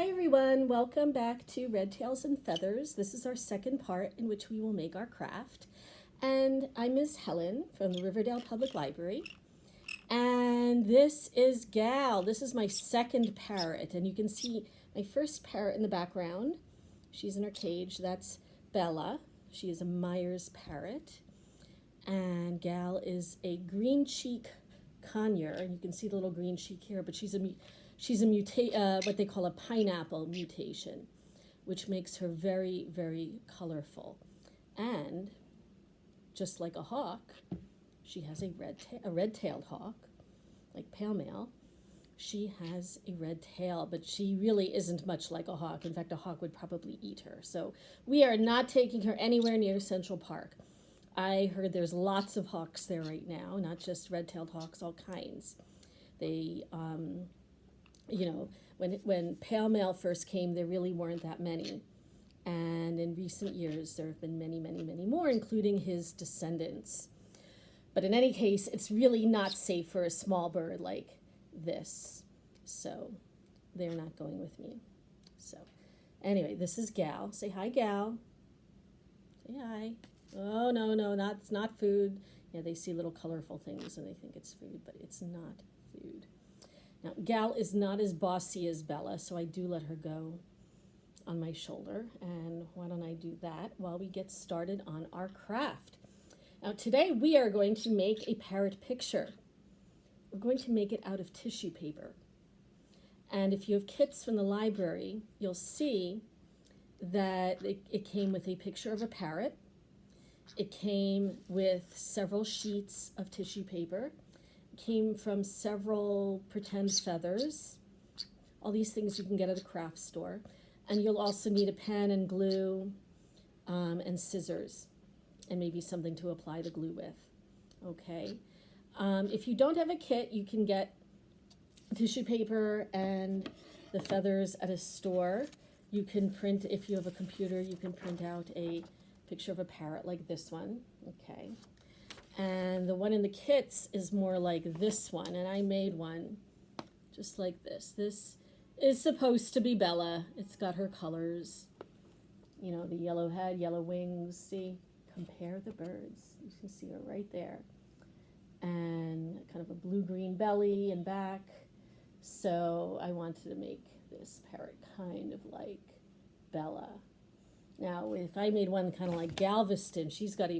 Hi everyone, welcome back to Red Tails and Feathers. This is our second part in which we will make our craft. And I'm Ms. Helen from the Riverdale Public Library. And this is Gal. This is my second parrot. And you can see my first parrot in the background. She's in her cage. That's Bella. She is a Myers parrot. And Gal is a green cheek conure. And you can see the little green cheek here, but she's a what they call a pineapple mutation, which makes her very, very colorful. And just like a hawk, she has a red-tailed hawk, like pale male. She has a red tail, but she really isn't much like a hawk. In fact, a hawk would probably eat her. So we are not taking her anywhere near Central Park. I heard there's lots of hawks there right now, not just red-tailed hawks, all kinds. They, when pale male first came, there really weren't that many. And in recent years, there have been many, many, many more, including his descendants. But in any case, it's really not safe for a small bird like this. So they're not going with me. So anyway, this is Gal. Say hi, Gal. Say hi. Oh, no, it's not food. Yeah, they see little colorful things and they think it's food, but it's not food. Now, Gal is not as bossy as Bella, so I do let her go on my shoulder. And why don't I do that while we get started on our craft? Now, today we are going to make a parrot picture. We're going to make it out of tissue paper. And if you have kits from the library, you'll see that it came with a picture of a parrot. It came with several sheets of tissue paper. Came from several pretend feathers. All these things you can get at a craft store. And you'll also need a pen and glue and scissors and maybe something to apply the glue with. Okay. If you don't have a kit, you can get tissue paper and the feathers at a store. You can print, if you have a computer, you can print out a picture of a parrot like this one. Okay. And the one in the kits is more like this one, and I made one just like this. This is supposed to be Bella. It's got her colors, you know, the yellow head, yellow wings. See, compare the birds. You can see her right there. And kind of a blue-green belly and back. So I wanted to make this parrot kind of like Bella. Now, if I made one kind of like Galveston, she's got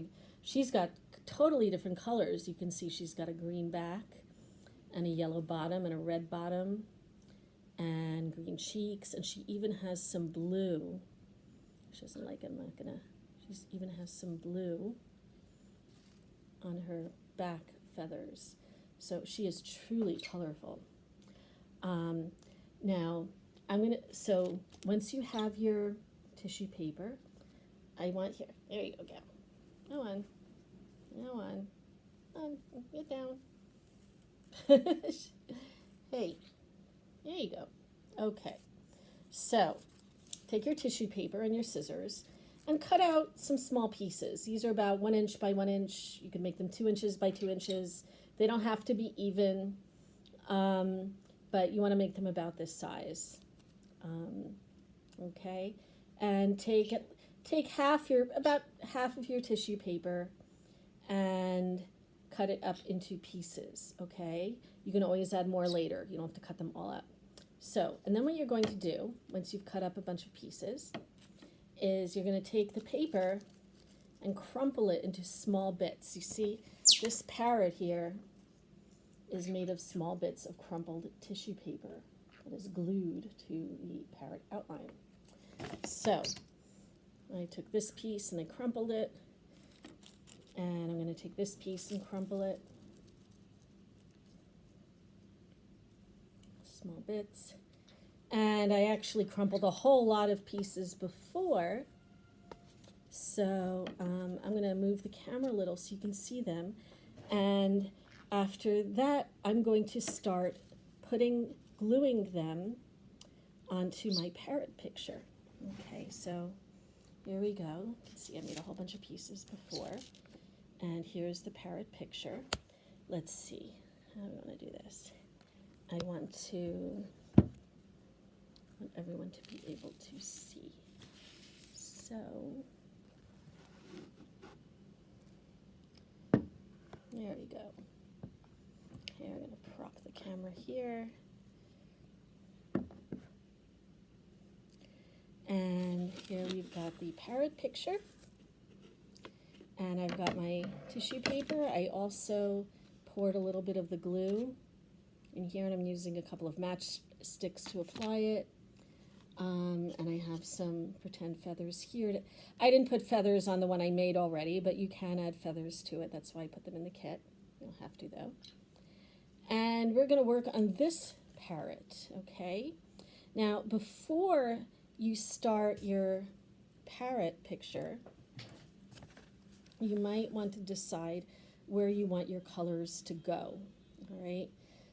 totally different colors. You can see she's got a green back and a yellow bottom and a red bottom and green cheeks, and she even has some blue. She doesn't like it. She even has some blue on her back feathers. So she is truly colorful. Now, so once you have your tissue paper, I want here. There you go. Go on. Go on. Get down. Hey, there you go. Okay. So, take your tissue paper and your scissors and cut out some small pieces. These are about 1 inch by 1 inch. You can make them 2 inches by 2 inches. They don't have to be even, but you want to make them about this size. Okay. And take about half of your tissue paper and cut it up into pieces, okay? You can always add more later. You don't have to cut them all up. So, and then what you're going to do, once you've cut up a bunch of pieces, is you're going to take the paper and crumple it into small bits. You see, this parrot here is made of small bits of crumpled tissue paper that is glued to the parrot outline. So, I took this piece and I crumpled it. And I'm going to take this piece and crumple it. Small bits. And I actually crumpled a whole lot of pieces before. So I'm going to move the camera a little so you can see them. And after that, I'm going to start gluing them onto my parrot picture. Okay, so here we go. You can see I made a whole bunch of pieces before. And here's the parrot picture. Let's see. How do I want to do this? I want everyone to be able to see. So, there we go. Okay, I'm going to prop the camera here. And here we've got the parrot picture. And I've got my tissue paper. I also poured a little bit of the glue in here, and I'm using a couple of matchsticks to apply it. And I have some pretend feathers here. I didn't put feathers on the one I made already, but you can add feathers to it. That's why I put them in the kit. You don't have to, though. And we're going to work on this parrot, okay? Now, before you start your parrot picture, you might want to decide where you want your colors to go, all right?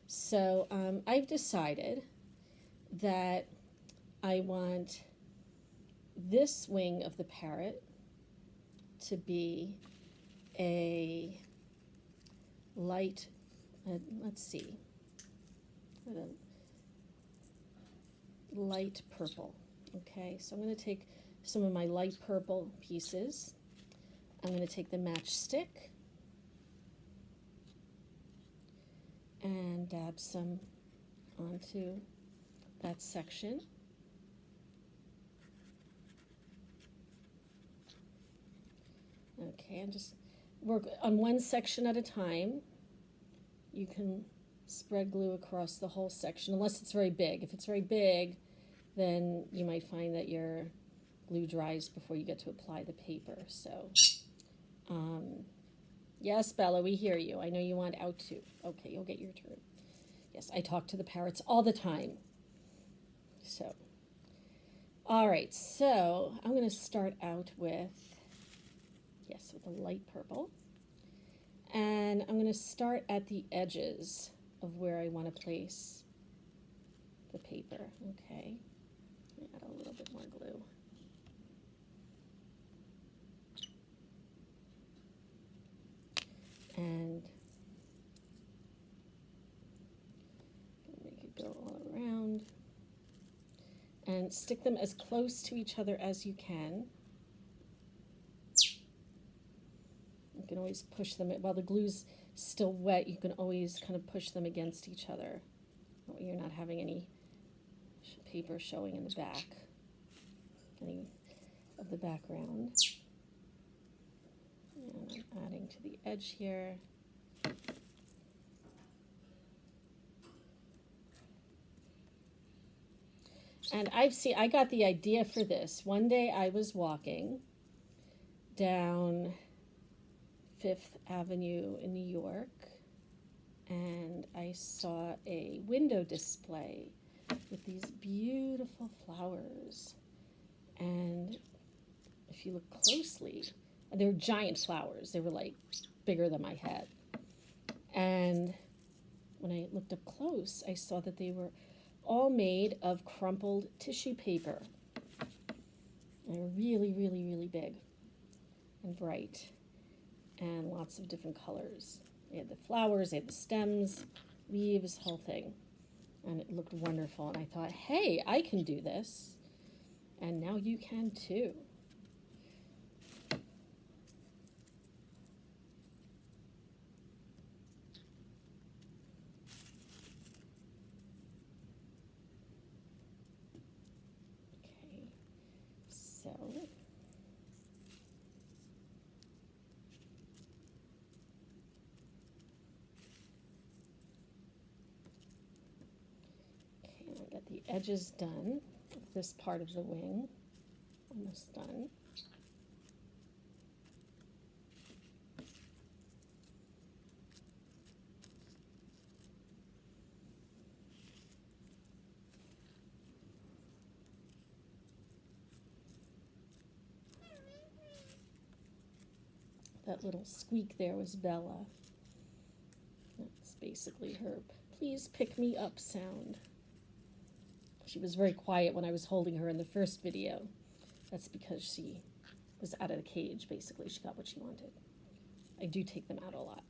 So I've decided that I want this wing of the parrot to be a light, let's see, light purple. Okay, so I'm going to take some of my light purple pieces. I'm going to take the matchstick and dab some onto that section. Okay, and just work on one section at a time. You can spread glue across the whole section, unless it's very big. If it's very big, then you might find that your glue dries before you get to apply the paper. So, yes, Bella, we hear you. I know you want out too. Okay, you'll get your turn. Yes, I talk to the parrots all the time. So, all right, so I'm going to start out with, yes, with a light purple. And I'm going to start at the edges of where I want to place the paper. Okay, add a little bit more glue. And make it go all around. And stick them as close to each other as you can. You can always push them, while the glue's still wet, you can always kind of push them against each other. You're not having any paper showing in the back, any of the background. And I'm adding to the edge here. And I got the idea for this. One day I was walking down Fifth Avenue in New York, and I saw a window display with these beautiful flowers. And if you look closely, they were giant flowers. They were like bigger than my head. And when I looked up close, I saw that they were all made of crumpled tissue paper. They were really, really, really big and bright, and lots of different colors. They had the flowers, they had the stems, leaves, whole thing. And it looked wonderful. And I thought, hey, I can do this. And now you can too. Okay, so I got the edges done with this part of the wing. Almost done. That little squeak there was Bella. That's basically her please pick me up sound. She was very quiet when I was holding her in the first video. That's because she was out of the cage, basically. She got what she wanted. I do take them out a lot.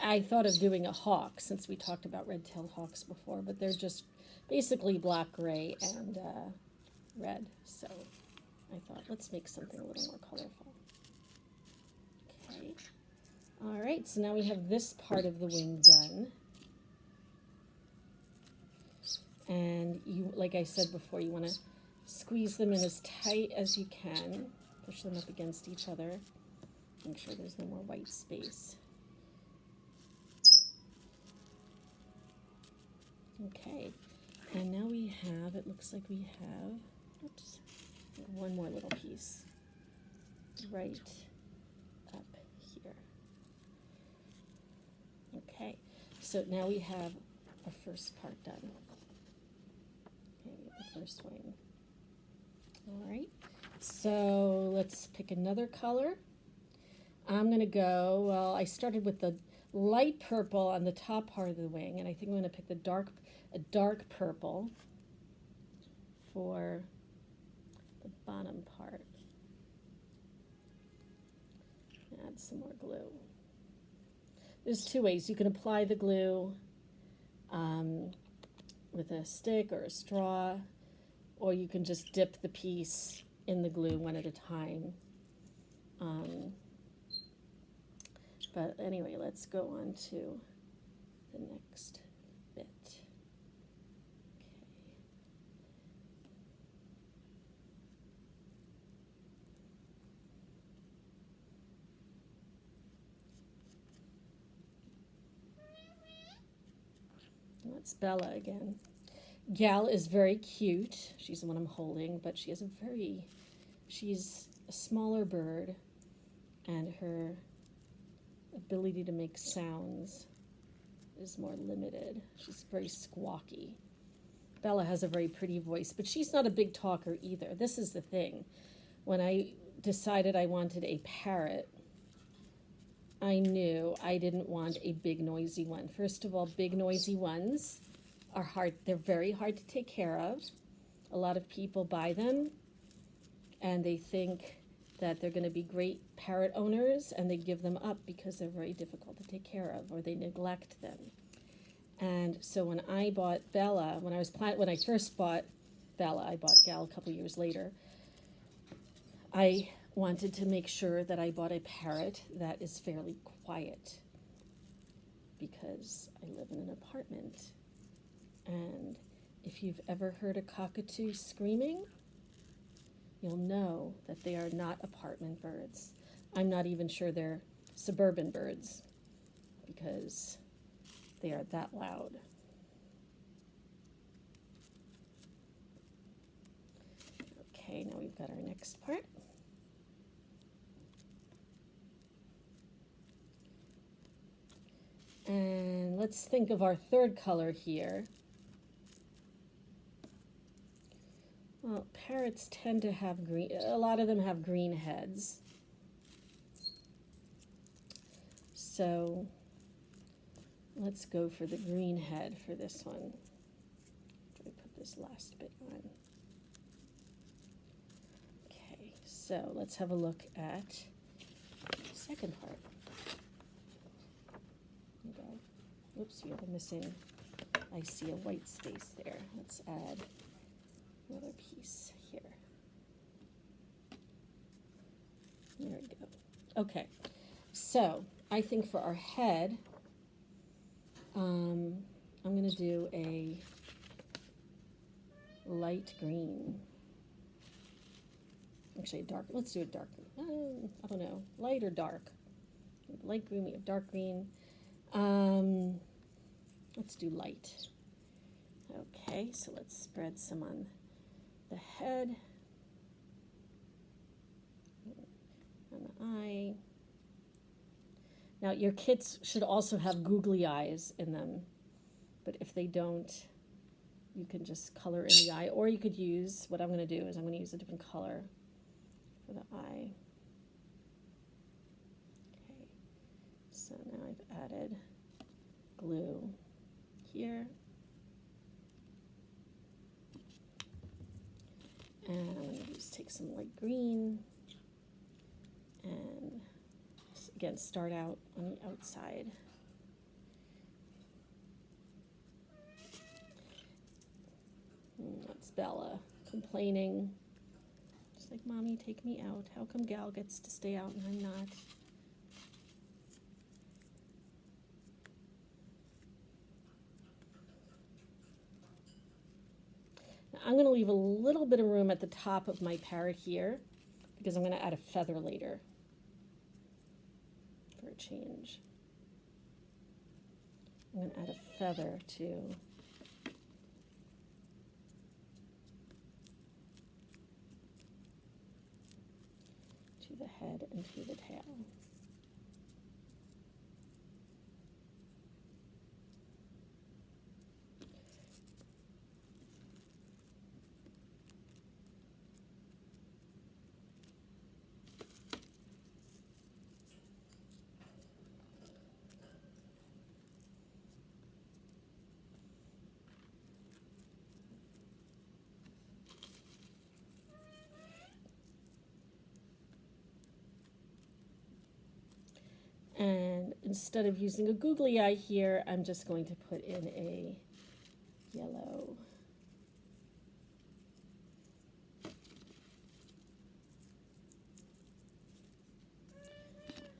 I thought of doing a hawk since we talked about red-tailed hawks before, but they're just basically black, gray, and red. So I thought, let's make something a little more colorful. Okay. All right, so now we have this part of the wing done. And you, like I said before, you want to squeeze them in as tight as you can. Push them up against each other. Make sure there's no more white space. Okay, and now we have, it looks like we have, oops, one more little piece right up here. Okay, so now we have our first part done. Okay, the first wing. All right, so let's pick another color. I'm going to go, well, I started with the light purple on the top part of the wing, and I think I'm going to pick a dark purple for the bottom part. Add some more glue. There's two ways. You can apply the glue with a stick or a straw, or you can just dip the piece in the glue one at a time. But anyway, let's go on to the next bit. Okay. That's Bella again. Gal is very cute. She's the one I'm holding, but she's a smaller bird, and her ability to make sounds is more limited. She's very squawky. Bella has a very pretty voice, but she's not a big talker either. This is the thing. When I decided I wanted a parrot, I knew I didn't want a big noisy one. First of all, big noisy ones are hard. They're very hard to take care of. A lot of people buy them and they think that they're going to be great parrot owners, and they give them up because they're very difficult to take care of, or they neglect them. And so when I bought Bella, when I first bought Bella, I bought Gal a couple years later, I wanted to make sure that I bought a parrot that is fairly quiet, because I live in an apartment, and if you've ever heard a cockatoo screaming, you'll know that they are not apartment birds. I'm not even sure they're suburban birds, because they are that loud. Okay, now we've got our next part. And let's think of our third color here. Well, parrots tend to have green, a lot of them have green heads. So let's go for the green head for this one. I put this last bit on. Okay, so let's have a look at the second part. There we go. Oops, we have a missing, I see a white space there. Let's add another piece here. There we go. Okay, so I think for our head, I'm going to do a light green. Actually, dark. Let's do a dark. I don't know, light or dark. We have light green. We have dark green. Let's do light. Okay, so let's spread some on the head, and the eye. Now, your kits should also have googly eyes in them, but if they don't, you can just color in the eye, or you could use, what I'm going to do is I'm going to use a different color for the eye. Okay, so now I've added glue here. And I'm going to take some light green and, again, start out on the outside. That's Bella complaining. She's like, Mommy, take me out. How come Gal gets to stay out and I'm not? Now, I'm going to leave a little bit of room at the top of my parrot here because I'm going to add a feather later for a change. I'm going to add a feather to the head and to the tail. And instead of using a googly eye here, I'm just going to put in a yellow.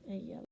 A yellow.